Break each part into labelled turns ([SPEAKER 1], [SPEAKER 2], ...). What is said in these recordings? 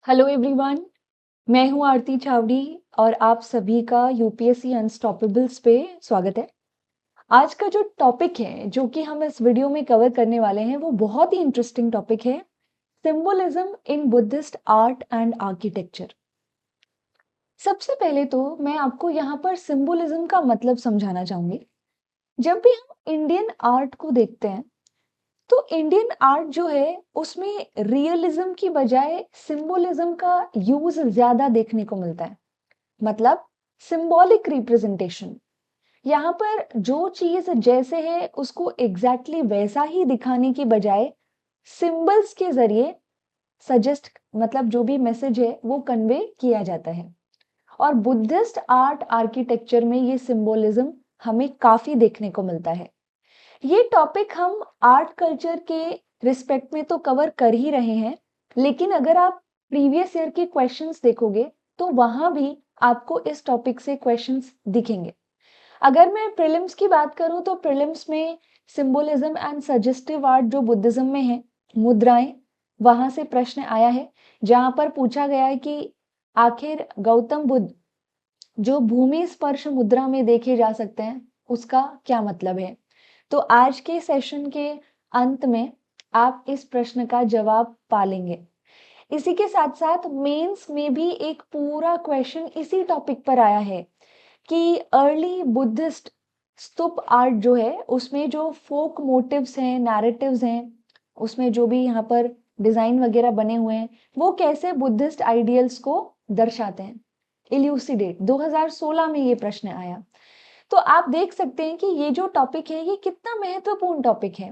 [SPEAKER 1] Hello everyone. मैं हूं आरती छावड़ी और आप सभी का यूपीएससी अनस्टॉपेबल्स पे स्वागत है। आज का जो टॉपिक है जो कि हम इस वीडियो में कवर करने वाले हैं वो बहुत ही इंटरेस्टिंग टॉपिक है, symbolism in Buddhist art and architecture. सबसे पहले तो मैं आपको यहाँ पर सिंबोलिज्म का मतलब समझाना चाहूंगी। जब भी हम इंडियन आर्ट को देखते हैं तो इंडियन आर्ट जो है उसमें रियलिज्म की बजाय सिंबोलिज्म का यूज ज्यादा देखने को मिलता है। मतलब सिंबॉलिक रिप्रेजेंटेशन। यहाँ पर जो चीज जैसे है उसको एग्जैक्टली वैसा ही दिखाने की बजाय सिंबल्स के जरिए सजेस्ट मतलब जो भी मैसेज है वो कन्वे किया जाता है। और बुद्धिस्ट आर्ट आर्किटेक्चर में ये सिंबोलिज्म हमें काफी देखने को मिलता है। ये टॉपिक हम आर्ट कल्चर के रिस्पेक्ट में तो कवर कर ही रहे हैं, लेकिन अगर आप प्रीवियस ईयर के क्वेश्चंस देखोगे तो वहां भी आपको इस टॉपिक से क्वेश्चंस दिखेंगे। अगर मैं प्रीलिम्स की बात करूं तो प्रीलिम्स में सिंबोलिज्म एंड सजेस्टिव आर्ट जो बुद्धिज्म में है, मुद्राएं, वहां से प्रश्न आया है जहां पर पूछा गया है कि आखिर गौतम बुद्ध जो भूमि स्पर्श मुद्रा में देखे जा सकते हैं उसका क्या मतलब है। तो आज के सेशन के अंत में आप इस प्रश्न का जवाब पालेंगे। इसी के साथ साथ मेंस में भी एक पूरा क्वेश्चन इसी टॉपिक पर आया है कि अर्ली बुद्धिस्ट स्तूप आर्ट जो है उसमें जो फोक मोटिव्स हैं, नैरेटिव्स हैं, उसमें जो भी यहाँ पर डिजाइन वगैरह बने हुए हैं वो कैसे बुद्धिस्ट आइडियल्स को दर्शाते हैं। इल्यूसिडेट 2016 में ये प्रश्न आया। तो आप देख सकते हैं कि ये जो टॉपिक है ये कितना महत्वपूर्ण टॉपिक है।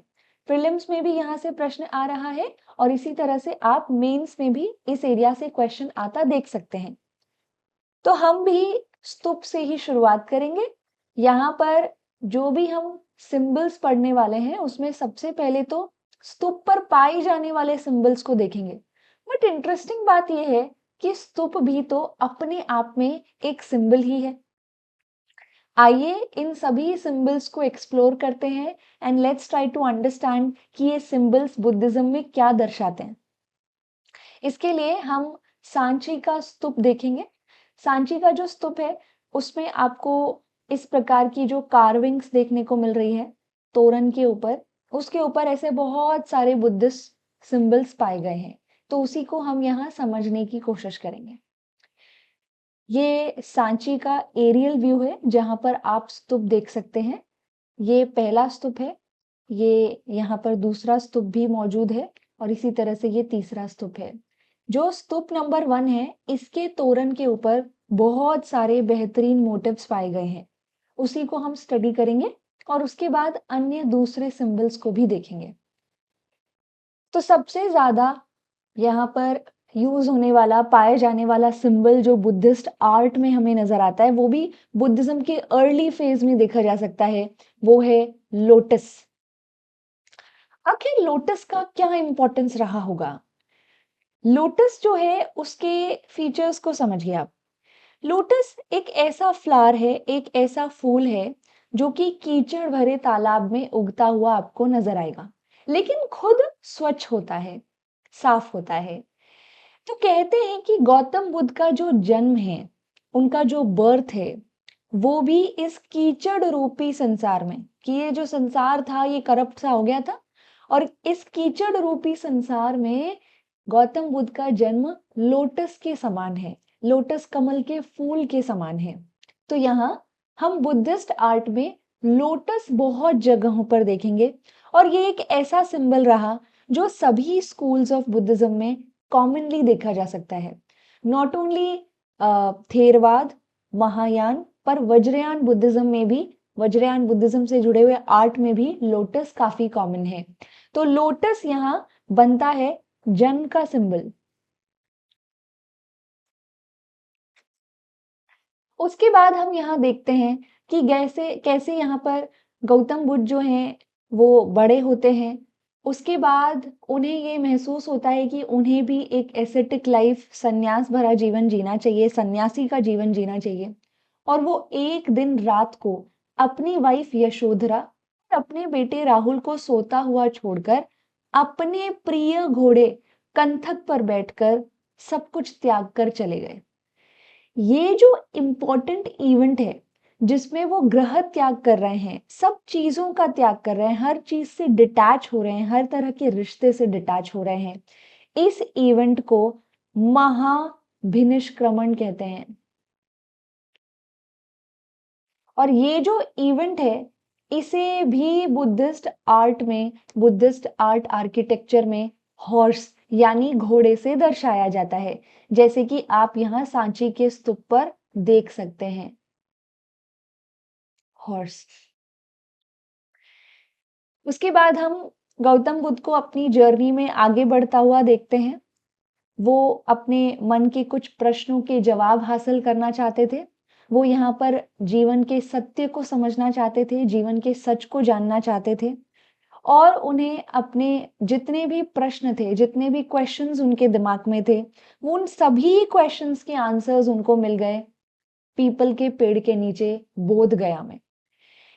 [SPEAKER 1] प्रीलिम्स में भी यहाँ से प्रश्न आ रहा है और इसी तरह से आप मेंस में भी इस एरिया से क्वेश्चन आता देख सकते हैं। तो हम भी स्तूप से ही शुरुआत करेंगे। यहाँ पर जो भी हम सिंबल्स पढ़ने वाले हैं उसमें सबसे पहले तो स्तूप पर पाए जाने वाले सिंबल्स को देखेंगे। बट इंटरेस्टिंग बात यह है कि स्तूप भी तो अपने आप में एक सिंबल ही है। आइए इन सभी सिंबल्स को एक्सप्लोर करते हैं and let's try to understand कि ये सिंबल्स बुद्धिज्म में क्या दर्शाते हैं। इसके लिए हम सांची का स्तूप देखेंगे। सांची का जो स्तूप है उसमें आपको इस प्रकार की जो कार्विंग्स देखने को मिल रही है तोरण के ऊपर, उसके ऊपर ऐसे बहुत सारे बुद्धिस्ट सिंबल्स पाए गए हैं। तो उसी को हम यहाँ समझने की कोशिश करेंगे। ये सांची का एरियल व्यू है जहां पर आप स्तूप देख सकते हैं। ये पहला स्तूप है, ये यहाँ पर दूसरा स्तूप भी मौजूद है और इसी तरह से ये तीसरा स्तूप है। जो स्तूप नंबर 1 है इसके तोरण के ऊपर बहुत सारे बेहतरीन मोटिव्स पाए गए हैं। उसी को हम स्टडी करेंगे और उसके बाद अन्य दूसरे सिंबल्स को भी देखेंगे। तो सबसे ज्यादा यहाँ पर यूज होने वाला पाए जाने वाला सिंबल जो बुद्धिस्ट आर्ट में हमें नजर आता है वो भी बुद्धिज्म के अर्ली फेज में देखा जा सकता है, वो है लोटस। आखिर लोटस का क्या इंपॉर्टेंस रहा होगा? लोटस जो है उसके फीचर्स को समझिए आप। लोटस एक ऐसा फ्लावर है, एक ऐसा फूल है जो कि कीचड़ भरे तालाब में उगता हुआ आपको नजर आएगा, लेकिन खुद स्वच्छ होता है, साफ होता है। तो कहते हैं कि गौतम बुद्ध का जो जन्म है, उनका जो बर्थ है, वो भी इस कीचड़ रूपी संसार में, कि ये जो संसार था ये करप्ट सा हो गया था और इस कीचड़ रूपी संसार में गौतम बुद्ध का जन्म लोटस के समान है, लोटस कमल के फूल के समान है। तो यहाँ हम बुद्धिस्ट आर्ट में लोटस बहुत जगहों पर देखेंगे और ये एक ऐसा सिंबल रहा जो सभी स्कूल्स ऑफ बुद्धिज्म में कॉमनली देखा जा सकता है। नॉट ओनली थेरवाद, महायान, पर वज्रयान बुद्धिज्म में भी, वज्रयान बुद्धिज्म से जुड़े हुए आर्ट में भी लोटस काफी कॉमन है। तो लोटस यहाँ बनता है जन्म का सिंबल। उसके बाद हम यहाँ देखते हैं कि कैसे कैसे यहाँ पर गौतम बुद्ध जो हैं वो बड़े होते हैं। उसके बाद उन्हें ये महसूस होता है कि उन्हें भी एक एसेटिक लाइफ, संन्यास भरा जीवन जीना चाहिए, सन्यासी का जीवन जीना चाहिए। और वो एक दिन रात को अपनी वाइफ यशोधरा और अपने बेटे राहुल को सोता हुआ छोड़कर अपने प्रिय घोड़े कंथक पर बैठकर सब कुछ त्याग कर चले गए। ये जो इम्पोर्टेंट इवेंट है जिसमें वो ग्रह त्याग कर रहे हैं, सब चीजों का त्याग कर रहे हैं, हर चीज से डिटैच हो रहे हैं, हर तरह के रिश्ते से डिटैच हो रहे हैं, इस इवेंट को महाभिनिष्क्रमण कहते हैं। और ये जो इवेंट है इसे भी बुद्धिस्ट आर्ट में, बुद्धिस्ट आर्ट आर्किटेक्चर में हॉर्स यानी घोड़े से दर्शाया जाता है, जैसे कि आप यहाँ सांची के स्तूप पर देख सकते हैं हॉर्स। उसके बाद हम गौतम बुद्ध को अपनी जर्नी में आगे बढ़ता हुआ देखते हैं। वो अपने मन के कुछ प्रश्नों के जवाब हासिल करना चाहते थे। वो यहाँ पर जीवन के सत्य को समझना चाहते थे, जीवन के सच को जानना चाहते थे और उन्हें अपने जितने भी प्रश्न थे, जितने भी क्वेश्चंस उनके दिमाग में थे, वो उन सभी क्वेश्चंस के आंसर्स उनको मिल गए पीपल के पेड़ के नीचे बोध गया में।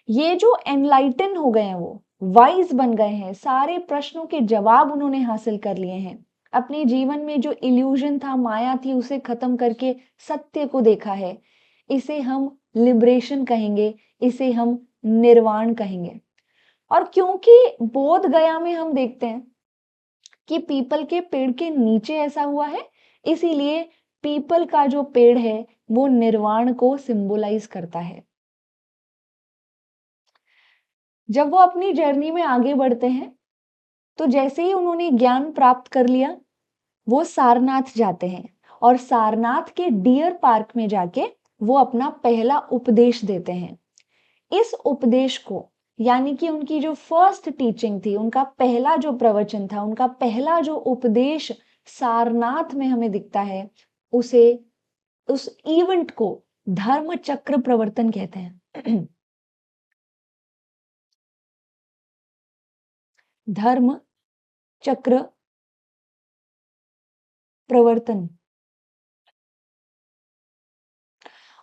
[SPEAKER 1] ये जो एनलाइटन हो गए हैं, वो वाइज बन गए हैं, सारे प्रश्नों के जवाब उन्होंने हासिल कर लिए हैं। अपने जीवन में जो इल्यूजन था, माया थी, उसे खत्म करके सत्य को देखा है। इसे हम लिबरेशन कहेंगे, इसे हम निर्वाण कहेंगे। और क्योंकि बोध गया में हम देखते हैं कि पीपल के पेड़ के नीचे ऐसा हुआ है, इसीलिए पीपल का जो पेड़ है वो निर्वाण को सिंबलाइज करता है। जब वो अपनी जर्नी में आगे बढ़ते हैं तो जैसे ही उन्होंने ज्ञान प्राप्त कर लिया, वो सारनाथ जाते हैं और सारनाथ के डियर पार्क में जाके वो अपना पहला उपदेश देते हैं। इस उपदेश को यानी कि उनकी जो फर्स्ट टीचिंग थी, उनका पहला जो प्रवचन था, उनका पहला जो उपदेश सारनाथ में हमें दिखता है, उसे उस इवेंट को धर्म चक्र प्रवर्तन कहते हैं। धर्म चक्र प्रवर्तन।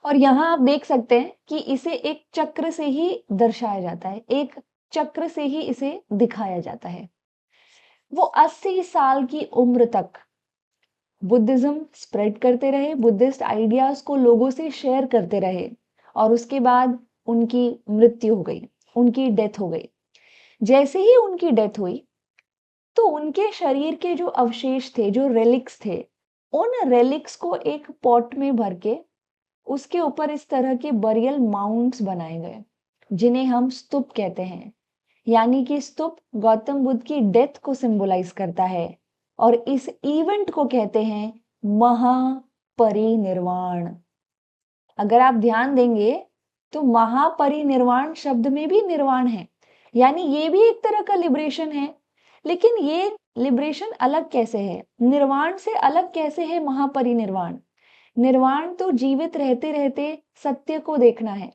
[SPEAKER 1] और यहाँ आप देख सकते हैं कि इसे एक चक्र से ही दर्शाया जाता है, एक चक्र से ही इसे दिखाया जाता है। वो 80 साल की उम्र तक बुद्धिज्म स्प्रेड करते रहे, बुद्धिस्ट आइडियाज को लोगों से शेयर करते रहे और उसके बाद उनकी मृत्यु हो गई, उनकी डेथ हो गई। जैसे ही उनकी डेथ हुई तो उनके शरीर के जो अवशेष थे, जो रेलिक्स थे, उन रेलिक्स को एक पॉट में भर के उसके ऊपर इस तरह के बरियल माउंट्स बनाए गए, जिन्हें हम स्तूप कहते हैं। यानी कि स्तूप गौतम बुद्ध की डेथ को सिंबलाइज करता है और इस इवेंट को कहते हैं महापरिनिर्वाण। अगर आप ध्यान देंगे तो महापरिनिर्वाण शब्द में भी निर्वाण है, यानी ये भी एक तरह का लिबरेशन है। लेकिन ये लिबरेशन अलग कैसे है, निर्वाण से अलग कैसे है महापरिनिर्वाण? निर्वाण तो जीवित रहते रहते सत्य को देखना है,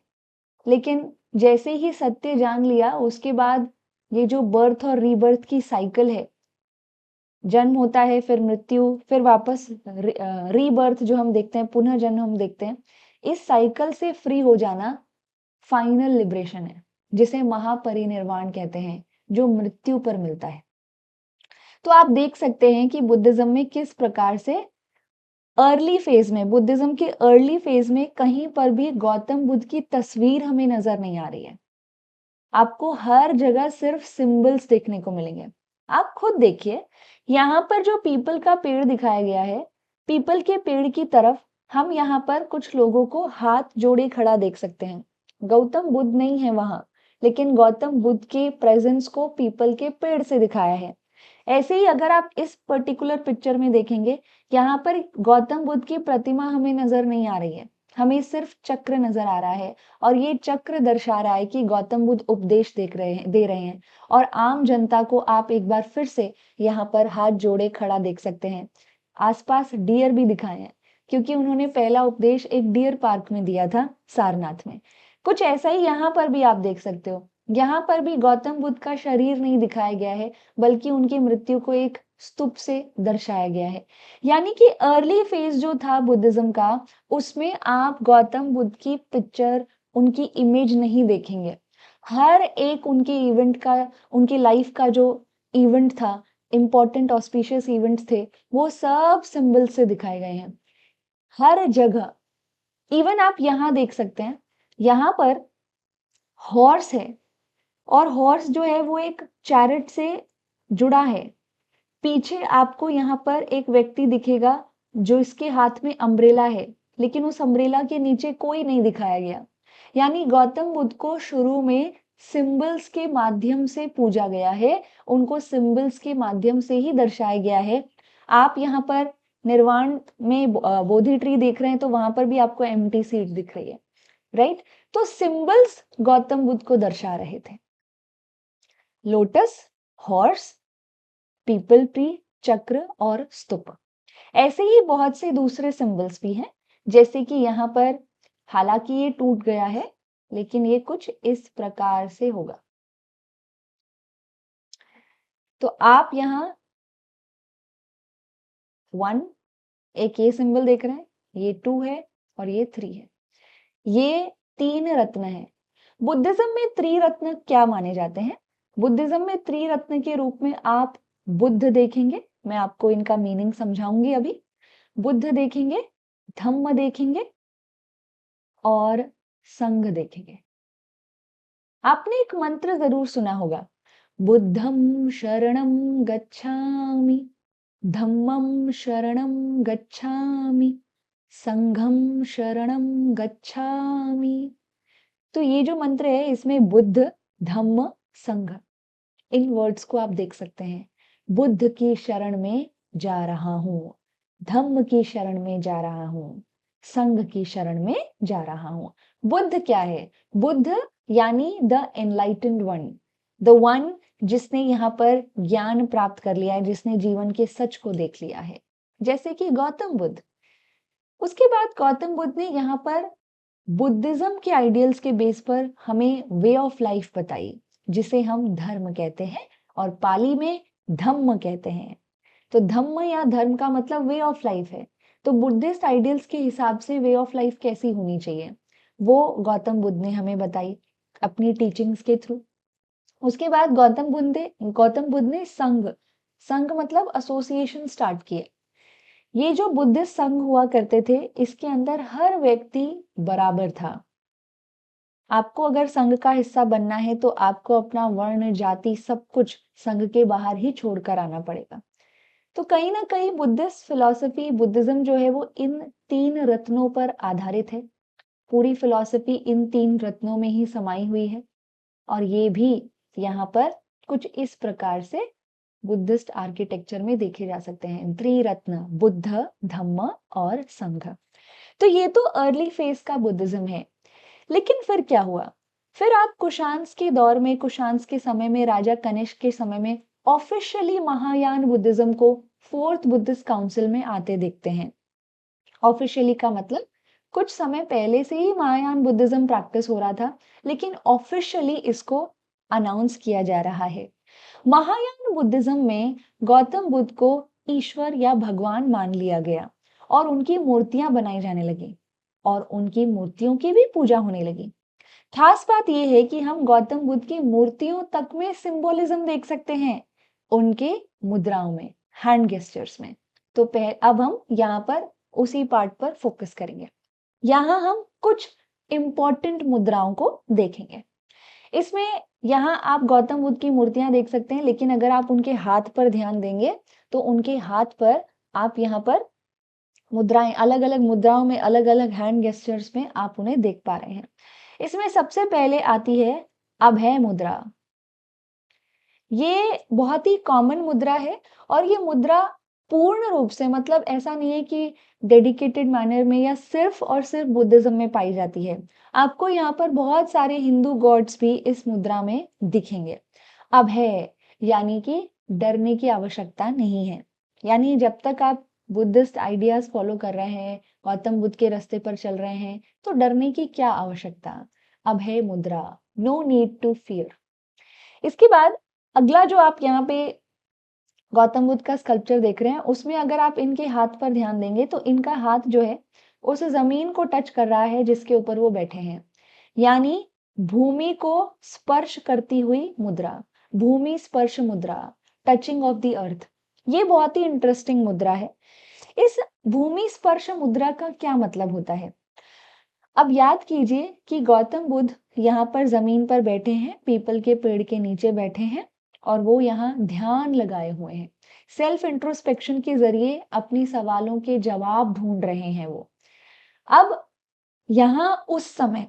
[SPEAKER 1] लेकिन जैसे ही सत्य जान लिया उसके बाद ये जो बर्थ और रीबर्थ की साइकिल है, जन्म होता है, फिर मृत्यु, फिर वापस रीबर्थ जो हम देखते हैं, पुनः जन्म हम देखते हैं, इस साइकिल से फ्री हो जाना फाइनल लिबरेशन है, जिसे महापरिनिर्वाण कहते हैं, जो मृत्यु पर मिलता है। तो आप देख सकते हैं कि बुद्धिज्म में किस प्रकार से अर्ली फेज में, बुद्धिज्म के अर्ली फेज में कहीं पर भी गौतम बुद्ध की तस्वीर हमें नजर नहीं आ रही है। आपको हर जगह सिर्फ सिंबल्स देखने को मिलेंगे। आप खुद देखिए, यहाँ पर जो पीपल का पेड़ दिखाया गया है, पीपल के पेड़ की तरफ हम यहाँ पर कुछ लोगों को हाथ जोड़े खड़ा देख सकते हैं। गौतम बुद्ध नहीं है वहां, लेकिन गौतम बुद्ध के प्रेजेंस को पीपल के पेड़ से दिखाया है। ऐसे ही अगर आप इस पर्टिकुलर पिक्चर में देखेंगे, यहाँ पर गौतम बुद्ध की प्रतिमा हमें नजर नहीं आ रही है, हमें सिर्फ चक्र नजर आ रहा है और ये चक्र दर्शा रहा है कि गौतम बुद्ध उपदेश दे रहे हैं। और आम जनता को आप एक बार फिर से यहाँ पर हाथ जोड़े खड़ा देख सकते हैं। आसपास डियर भी दिखाए हैं, क्योंकि उन्होंने पहला उपदेश एक डियर पार्क में दिया था सारनाथ में। कुछ ऐसा ही यहाँ पर भी आप देख सकते हो। यहाँ पर भी गौतम बुद्ध का शरीर नहीं दिखाया गया है, बल्कि उनकी मृत्यु को एक स्तूप से दर्शाया गया है। यानी कि अर्ली फेज जो था बुद्धिज्म का, उसमें आप गौतम बुद्ध की पिक्चर, उनकी इमेज नहीं देखेंगे। हर एक उनके इवेंट का, उनकी लाइफ का जो इवेंट था, इंपॉर्टेंट ऑस्पिशियस इवेंट्स थे, वो सब सिंबल से दिखाए गए हैं हर जगह। इवन आप यहाँ देख सकते हैं, यहाँ पर हॉर्स है और हॉर्स जो है वो एक चैरिट से जुड़ा है। पीछे आपको यहाँ पर एक व्यक्ति दिखेगा जो इसके हाथ में अम्ब्रेला है, लेकिन उस अम्ब्रेला के नीचे कोई नहीं दिखाया गया। यानी गौतम बुद्ध को शुरू में सिंबल्स के माध्यम से पूजा गया है, उनको सिंबल्स के माध्यम से ही दर्शाया गया है। आप यहाँ पर निर्वाण में बोधि ट्री देख रहे हैं, तो वहां पर भी आपको एम्प्टी सीट दिख रही है, राइट। तो सिंबल्स गौतम बुद्ध को दर्शा रहे थे। लोटस, हॉर्स, पीपल ट्री, चक्र और स्तूप। ऐसे ही बहुत से दूसरे सिंबल्स भी हैं, जैसे कि यहाँ पर, हालांकि ये टूट गया है, लेकिन ये कुछ इस प्रकार से होगा। तो आप यहाँ 1, एक ये सिंबल देख रहे हैं, ये 2 है और ये 3 है। ये 3 रत्न है। बुद्धिज्म में त्रिरत्न क्या माने जाते हैं? बुद्धिज्म में त्रिरत्न के रूप में आप बुद्ध देखेंगे, मैं आपको इनका मीनिंग समझाऊंगी अभी। बुद्ध देखेंगे, धम्म देखेंगे और संघ देखेंगे। आपने एक मंत्र जरूर सुना होगा, बुद्धं शरणं गच्छामि, धम्मं शरणं गच्छामि, संघं शरणं गच्छामि। तो ये जो मंत्र है, इसमें बुद्ध, धम्म, संघ, इन वर्ड्स को आप देख सकते हैं। बुद्ध की शरण में जा रहा हूं, धम्म की शरण में जा रहा हूं, संघ की शरण में जा रहा हूं। बुद्ध क्या है? बुद्ध यानी the enlightened one, the one जिसने यहाँ पर ज्ञान प्राप्त कर लिया है, जिसने जीवन के सच को देख लिया है, जैसे कि गौतम बुद्ध। उसके बाद गौतम बुद्ध ने यहाँ पर बुद्धिज्म के आइडियल्स के बेस पर हमें वे ऑफ लाइफ बताई, जिसे हम धर्म कहते हैं और पाली में धम्म कहते हैं। तो धम्म या धर्म का मतलब वे ऑफ लाइफ है। तो बुद्धिस्ट आइडियल्स के हिसाब से वे ऑफ लाइफ कैसी होनी चाहिए, वो गौतम बुद्ध ने हमें बताई अपनी टीचिंग्स के थ्रू। उसके बाद गौतम बुद्ध ने संघ, संघ मतलब एसोसिएशन स्टार्ट किए। ये जो बुद्धिस्ट संघ हुआ करते थे, इसके अंदर हर व्यक्ति बराबर था। आपको अगर संघ का हिस्सा बनना है तो आपको अपना वर्ण, जाति, सब कुछ संघ के बाहर ही छोड़कर आना पड़ेगा। तो कहीं ना कहीं बुद्धिस्ट फिलॉसफी, बुद्धिज्म जो है वो इन 3 रत्नों पर आधारित है। पूरी फिलॉसफी इन 3 रत्नों में ही समाई हुई है। और ये भी यहाँ पर कुछ इस प्रकार से बुद्धिस्ट आर्किटेक्चर में देखे जा सकते हैं। त्रिरत्न, बुद्ध, धम्म और संघ। तो ये तो अर्ली फेज का बुद्धिज्म है। लेकिन फिर क्या हुआ? फिर आप कुशांस के दौर में, कुशांस के समय में, राजा कनिष्क के समय में ऑफिशियली महायान बुद्धिज्म को 4th बुद्धिस्ट काउंसिल में आते देखते हैं। ऑफिशियली का मतलब कुछ समय पहले से ही महायान बुद्धिज्म प्रैक्टिस हो रहा था, लेकिन ऑफिशियली इसको अनाउंस किया जा रहा है। महायान बुद्धिज्म में गौतम बुद्ध को ईश्वर या भगवान मान लिया गया और उनकी मूर्तियां बनाई जाने लगी और उनकी मूर्तियों की भी पूजा होने लगी। खास बात यह है कि हम गौतम बुद्ध की मूर्तियों तक में सिंबोलिज्म देख सकते हैं, उनके मुद्राओं में, हैंड गेस्चर्स में। तो अब हम यहाँ पर उसी पार्ट पर फोकस करेंगे। यहाँ हम कुछ इंपॉर्टेंट मुद्राओं को देखेंगे। इसमें यहाँ आप गौतम बुद्ध की मूर्तियां देख सकते हैं, लेकिन अगर आप उनके हाथ पर ध्यान देंगे तो उनके हाथ पर आप यहाँ पर मुद्राएं, अलग अलग मुद्राओं में, अलग अलग हैंड गेस्चर्स में आप उन्हें देख पा रहे हैं। इसमें सबसे पहले आती है अभय मुद्रा। ये बहुत ही कॉमन मुद्रा है और ये मुद्रा पूर्ण रूप से, मतलब ऐसा नहीं है कि डेडिकेटेड मैनर में या सिर्फ और सिर्फ बुद्धिज्म में पाई जाती है। आपको यहाँ पर बहुत सारे हिंदू गॉड्स भी इस मुद्रा में दिखेंगे। अभय यानी कि डरने की आवश्यकता नहीं है। यानी जब तक आप बुद्धिस्ट आइडियाज फॉलो कर रहे हैं, गौतम बुद्ध के रास्ते पर चल रहे हैं, तो डरने की क्या आवश्यकता। अभय मुद्रा, नो नीड टू फियर। इसके बाद अगला जो आप यहाँ पे गौतम बुद्ध का स्कल्पचर देख रहे हैं, उसमें अगर आप इनके हाथ पर ध्यान देंगे तो इनका हाथ जो है उस जमीन को टच कर रहा है जिसके ऊपर वो बैठे हैं। यानी भूमि को स्पर्श करती हुई मुद्रा, भूमि स्पर्श मुद्रा। Touching of the earth. ये बहुत ही इंटरेस्टिंग मुद्रा है। इस भूमि स्पर्श मुद्रा का क्या मतलब होता है? अब याद कीजिए कि गौतम बुद्ध यहाँ पर जमीन पर बैठे हैं, पीपल के पेड़ के नीचे बैठे हैं और वो यहाँ ध्यान लगाए हुए हैं। सेल्फ इंट्रोस्पेक्शन के जरिए अपनी सवालों के जवाब ढूंढ रहे हैं वो। अब यहाँ उस समय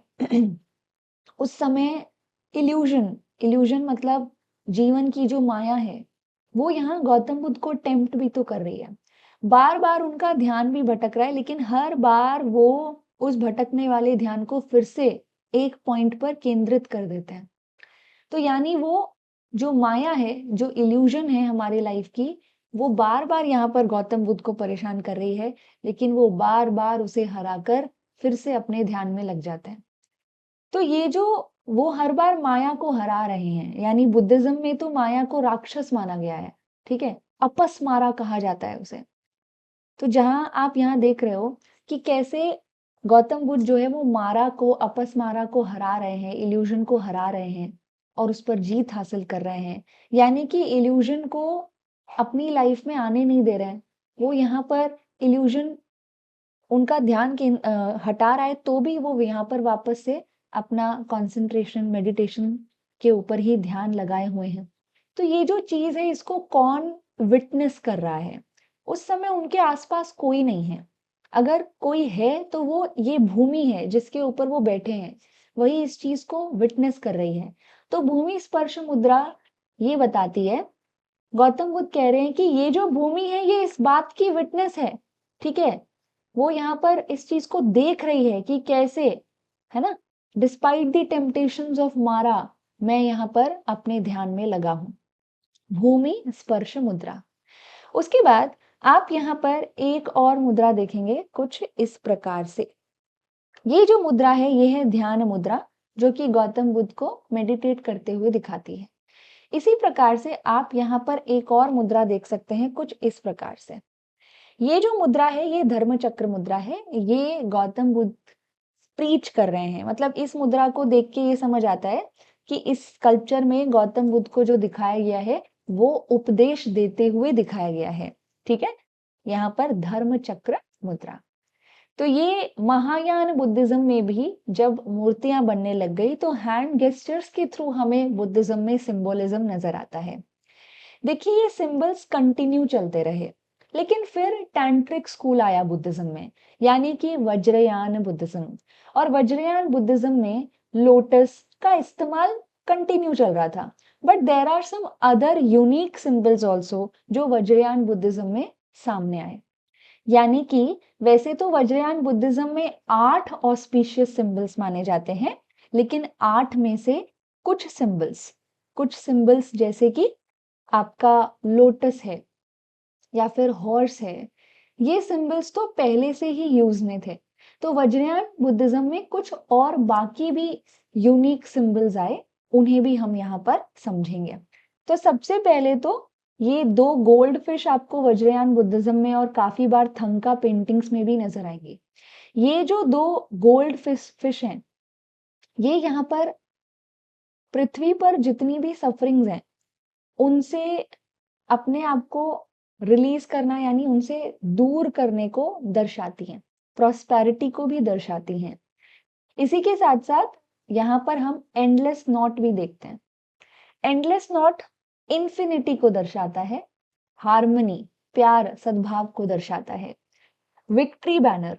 [SPEAKER 1] उस समय इल्यूजन मतलब जीवन की जो माया है, वो यहाँ गौतम बुद्ध को टेम्प्ट भी तो कर रही है। बार बार उनका ध्यान भी भटक रहा है, लेकिन हर बार वो उस भटकने वाले ध्यान को फिर से एक पॉइंट पर केंद्रित कर देते हैं। तो यानी वो जो माया है, जो इल्यूजन है हमारी लाइफ की, वो बार बार यहाँ पर गौतम बुद्ध को परेशान कर रही है, लेकिन वो बार बार उसे हराकर फिर से अपने ध्यान में लग जाते हैं। तो ये जो वो हर बार माया को हरा रहे हैं, यानी बुद्धिज्म में तो माया को राक्षस माना गया है, ठीक है, अपस्मारा कहा जाता है उसे। तो जहां आप यहाँ देख रहे हो कि कैसे गौतम बुद्ध जो है वो मारा को, अपस्मारा को हरा रहे हैं, इल्यूजन को हरा रहे हैं और उस पर जीत हासिल कर रहे हैं। यानी कि इल्यूजन को अपनी लाइफ में आने नहीं दे रहे हैं। वो यहाँ पर इल्यूजन उनका ध्यान हटा रहा है, तो भी वो यहाँ पर वापस से अपना कंसंट्रेशन, मेडिटेशन के ऊपर ही ध्यान लगाए हुए हैं। तो ये जो चीज है, इसको कौन विटनेस कर रहा है? उस समय उनके आसपास कोई नहीं है। अगर कोई है तो वो ये भूमि है जिसके ऊपर वो बैठे हैं, वही इस चीज को विटनेस कर रही है। तो भूमि स्पर्श मुद्रा ये बताती है, गौतम बुद्ध कह रहे हैं कि ये जो भूमि है ये इस बात की विटनेस है, ठीक है। वो यहाँ पर इस चीज को देख रही है कि कैसे, है ना, डिस्पाइट द टेम्पटेशंस ऑफ मारा, मैं यहाँ पर अपने ध्यान में लगा हूं। भूमि स्पर्श मुद्रा। उसके बाद आप यहाँ पर एक और मुद्रा देखेंगे कुछ इस प्रकार से। ये जो मुद्रा है ये है ध्यान मुद्रा, जो कि गौतम बुद्ध को मेडिटेट करते हुए दिखाती है। इसी प्रकार से आप यहाँ पर एक और मुद्रा देख सकते हैं कुछ इस प्रकार से। ये जो मुद्रा है ये धर्म चक्र मुद्रा है। ये गौतम बुद्ध प्रीच कर रहे हैं, मतलब इस मुद्रा को देख के ये समझ आता है कि इस स्कल्पचर में गौतम बुद्ध को जो दिखाया गया है वो उपदेश देते हुए दिखाया गया है, ठीक है। यहाँ पर धर्म चक्र मुद्रा। तो ये महायान बुद्धिज्म में भी जब मूर्तियां बनने लग गई तो हैंड गेस्चर्स के थ्रू हमें बुद्धिज्म में सिंबोलिज्म नजर आता है। देखिए ये सिंबल्स कंटिन्यू चलते रहे, लेकिन फिर टैंट्रिक स्कूल आया बुद्धिज्म में, यानी कि वज्रयान बुद्धिज्म। और वज्रयान बुद्धिज्म में लोटस का इस्तेमाल कंटिन्यू चल रहा था, but there are some other unique symbols also जो वज्रयान बुद्धिज्म में सामने आए। यानी कि वैसे तो वज्रयान बुद्धिज्म में 8 ऑस्पिशियस सिंबल्स माने जाते हैं, लेकिन 8 में से कुछ सिंबल्स जैसे कि आपका लोटस है या फिर हॉर्स है, ये सिंबल्स तो पहले से ही यूज में थे। तो वज्रयान बुद्धिज्म में कुछ और बाकी भी यूनिक सिंबल्स आए, उन्हें भी हम यहाँ पर समझेंगे। तो सबसे पहले तो ये 2 गोल्ड फिश आपको वज्रयान बुद्धिज्म में और काफी बार थंका पेंटिंग्स में भी नजर आएंगी। ये जो 2 गोल्ड फिश हैं, ये यहाँ पर पृथ्वी पर जितनी भी सफरिंग्स हैं उनसे अपने आप को रिलीज करना, यानी उनसे दूर करने को दर्शाती हैं, प्रॉस्पेरिटी को भी दर्शाती हैं। इसी के साथ साथ यहाँ पर हम एंडलेस नॉट भी देखते हैं। एंडलेस नॉट इंफिनिटी को दर्शाता है, हार्मनी, प्यार, सद्भाव को दर्शाता है। विक्ट्री बैनर,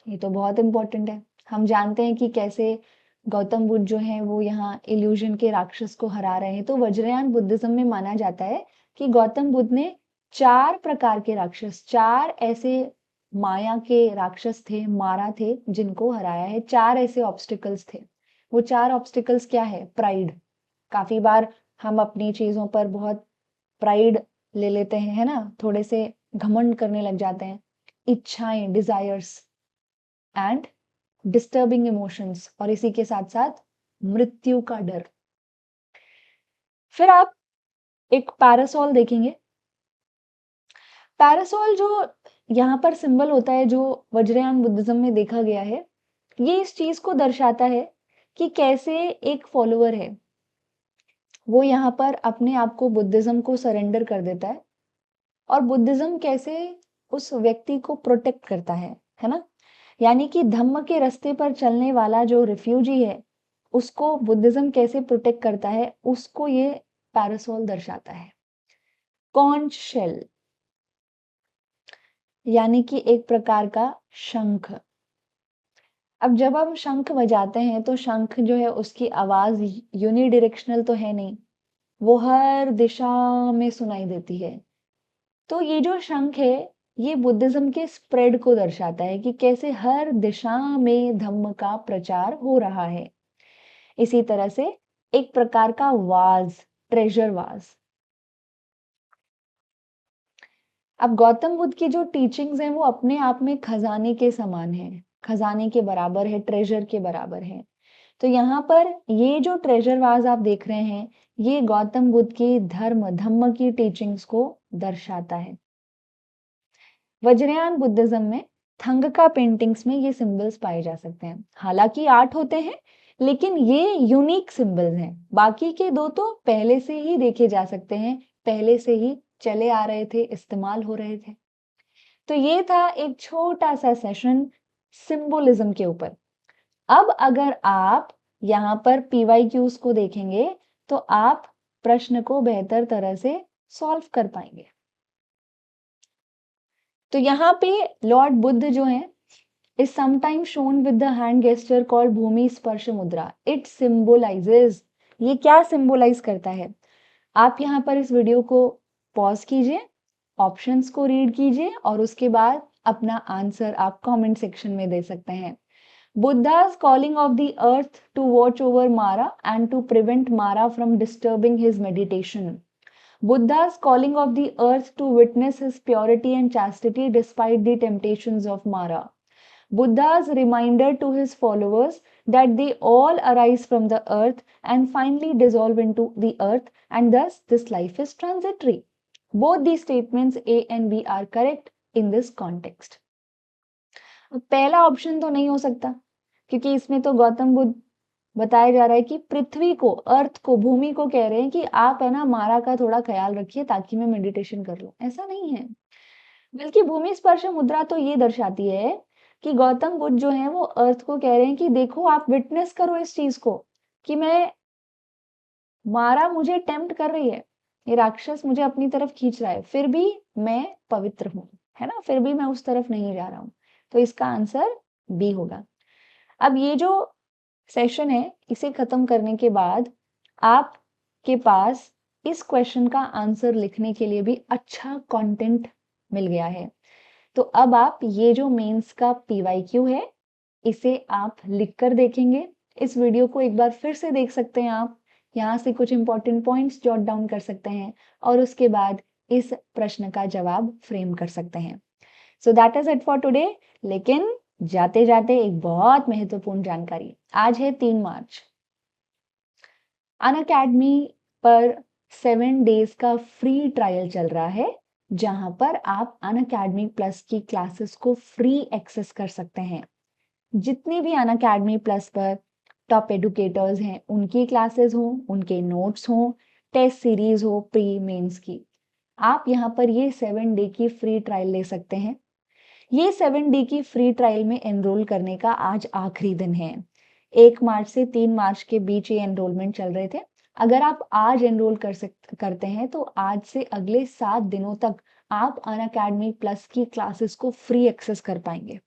[SPEAKER 1] ये तो बहुत इंपॉर्टेंट है। हम जानते हैं कि कैसे गौतम बुद्ध जो है वो यहाँ इल्यूजन के राक्षस को हरा रहे हैं। तो वज्रयान बुद्धिज्म में माना जाता है कि गौतम बुद्ध ने 4 प्रकार के राक्षस, 4 ऐसे माया के राक्षस थे, मारा थे, जिनको हराया है। 4 ऐसे ऑब्स्टिकल्स थे। वो 4 ऑब्स्टिकल्स क्या है? प्राइड। काफी बार हम अपनी चीजों पर बहुत प्राइड ले लेते हैं, है ना, थोड़े से घमंड करने लग जाते हैं। इच्छाएं, डिजायर्स एंड डिस्टर्बिंग इमोशंस, और इसी के साथ साथ मृत्यु का डर। फिर आप एक पैरासोल देखेंगे। पैरासोल जो यहाँ पर सिंबल होता है, जो वज्रयान बुद्धिज्म में देखा गया है, ये इस चीज को दर्शाता है कि कैसे एक फॉलोअर है, वो यहाँ पर अपने आप को बुद्धिज्म को सरेंडर कर देता है और बुद्धिज्म कैसे उस व्यक्ति को प्रोटेक्ट करता है ना? यानी कि धम्म के रास्ते पर चलने वाला जो रिफ्यूजी है, उसको बुद्धिज्म कैसे प्रोटेक्ट करता है, उसको ये पैरासोल दर्शाता है। कॉन्च शेल यानी कि एक प्रकार का शंख। अब जब हम शंख बजाते हैं तो शंख जो है उसकी आवाज यूनिडायरेक्शनल तो है नहीं, वो हर दिशा में सुनाई देती है। तो ये जो शंख है ये बुद्धिज्म के स्प्रेड को दर्शाता है कि कैसे हर दिशा में धम्म का प्रचार हो रहा है। इसी तरह से एक प्रकार का वाज, ट्रेजर वाज। अब गौतम बुद्ध की जो टीचिंग्स हैं वो अपने आप में खजाने के समान है, खजाने के बराबर है, ट्रेजर के बराबर है। तो यहाँ पर ये जो ट्रेजर वाज आप देख रहे हैं ये गौतम बुद्ध की धम्म की टीचिंग्स को दर्शाता है। वज्रयान बुद्धिज्म में थंगका पेंटिंग्स में ये सिंबल्स पाए जा सकते हैं। हालांकि आर्ट होते हैं लेकिन ये यूनिक सिंबल्स हैं। बाकी के दो तो पहले से ही देखे जा सकते हैं, पहले से ही चले आ रहे थे, इस्तेमाल हो रहे थे। तो ये था एक छोटा सा सेशन सिंबोलिज्म के ऊपर। अब अगर आप यहाँ पर PYQs को देखेंगे तो आप प्रश्न को बेहतर तरह से सॉल्व कर पाएंगे। तो यहाँ पे लॉर्ड बुद्ध जो है is sometimes shown with the hand gesture called भूमि स्पर्श मुद्रा. It symbolizes, ये क्या सिंबलाइज करता है? आप यहाँ पर इस वीडियो को पॉज कीजिए, ऑप्शंस को रीड कीजिए और उसके बाद अपना आंसर आप कमेंट सेक्शन में दे सकते हैं। Buddha's calling of the earth to watch over Mara and to prevent Mara from disturbing his meditation. Buddha's calling of the earth to witness his purity and chastity despite the temptations of Mara. Buddha's reminder to his followers that they all arise from the earth and finally dissolve into the earth, and thus this life is transitory. Both these statements A and B are correct in this context. पहला option तो नहीं हो सकता क्योंकि इसमें तो गौतम बुद्ध बताया जा रहा है कि पृथ्वी को, अर्थ को, भूमि को कह रहे हैं कि आप है ना मारा का थोड़ा ख्याल रखिए ताकि मैं मेडिटेशन कर लूं। ऐसा नहीं है, बल्कि भूमि स्पर्श मुद्रा तो ये दर्शाती है कि गौतम बुद्ध जो है वो अर्थ को कह रहे हैं कि देखो आप विटनेस करो इस चीज को कि मैं मारा मुझे टेम्प्ट कर रही है, ये राक्षस मुझे अपनी तरफ खींच रहा है, फिर भी मैं पवित्र हूं, है ना, फिर भी मैं उस तरफ नहीं जा रहा हूं। तो इसका आंसर बी होगा। अब ये जो सेशन है इसे खत्म करने के बाद आपके पास इस क्वेश्चन का आंसर लिखने के लिए भी अच्छा कंटेंट मिल गया है। तो अब आप ये जो मेंस का PYQ है इसे आप लिखकर देखेंगे। इस वीडियो को एक बार फिर से देख सकते हैं आप, यहाँ से कुछ इंपॉर्टेंट पॉइंट्स जॉट डाउन कर सकते हैं और उसके बाद इस प्रश्न का जवाब फ्रेम कर सकते हैं। So that is it for today. लेकिन जाते जाते एक बहुत महत्वपूर्ण जानकारी, आज है 3 मार्च। अनअकैडमी पर 7 डेज का फ्री ट्रायल चल रहा है जहां पर आप अनअकैडमी प्लस की क्लासेस को फ्री एक्सेस कर सकते हैं। जितनी भी अनअकैडमी प्लस पर टॉप एडुकेटर्स हैं उनकी क्लासेस हो, उनके नोट्स हो, टेस्ट सीरीज हो प्री मेंस की, आप यहाँ पर ये 7 डे की फ्री ट्रायल ले सकते हैं। ये 7 डे की फ्री ट्रायल में एनरोल करने का आज आखिरी दिन है। 1 मार्च से 3 मार्च के बीच ये एनरोलमेंट चल रहे थे। अगर आप आज एनरोल करते हैं तो आज से अगले 7 दिनों तक आप अनअकैडमी प्लस की क्लासेस को फ्री एक्सेस कर पाएंगे।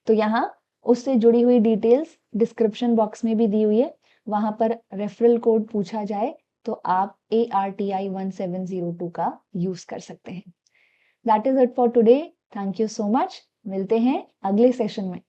[SPEAKER 1] तो यहाँ उससे जुड़ी हुई डिटेल्स डिस्क्रिप्शन बॉक्स में भी दी हुई है, वहां पर रेफरल कोड पूछा जाए तो आप ARTI 1702 का यूज कर सकते हैं। That is it for today. Thank you so much. मिलते हैं अगले सेशन में।